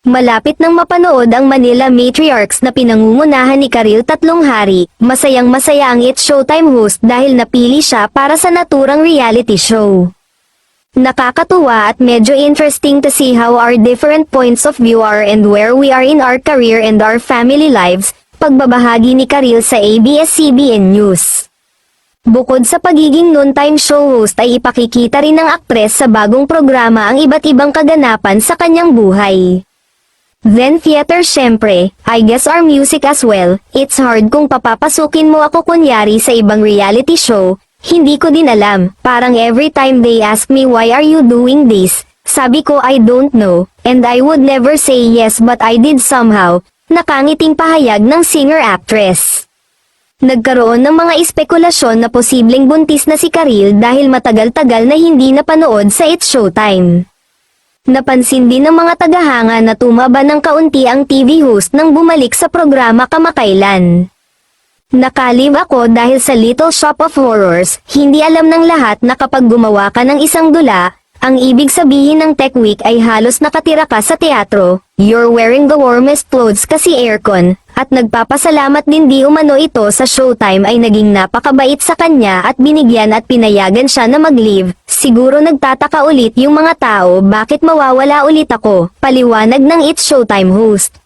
Malapit nang mapanood ang Manila Matriarchs na pinangungunahan ni Karil Tatlong Hari, masayang-masaya ang It's Showtime host dahil napili siya para sa naturang reality show. Nakakatuwa at medyo interesting to see how our different points of view are and where we are in our career and our family lives, pagbabahagi ni Karil sa ABS-CBN News. Bukod sa pagiging noontime show host ay ipakikita rin ng aktres sa bagong programa ang iba't ibang kaganapan sa kanyang buhay. Then theater syempre, I guess our music as well. It's hard kung papapasukin mo ako kunyari sa ibang reality show, hindi ko din alam, parang every time they ask me why are you doing this, sabi ko I don't know, and I would never say yes but I did somehow, nakangiting pahayag ng singer-actress. Nagkaroon ng mga espekulasyon na posibleng buntis na si Karil dahil matagal-tagal na hindi napanood sa It's Showtime. Napansin din ng mga tagahanga na tumaba ng kaunti ang TV host nang bumalik sa programa kamakailan. Nakaliw ako dahil sa Little Shop of Horrors, hindi alam ng lahat na kapag gumawa ka ng isang dula, ang ibig sabihin ng Tech Week ay halos nakatira ka sa teatro, you're wearing the warmest clothes kasi aircon, at nagpapasalamat din di umano ito sa Showtime ay naging napakabait sa kanya at binigyan at pinayagan siya na mag-leave. Siguro nagtataka ulit yung mga tao bakit mawawala ulit ako, paliwanag ng It's Showtime host.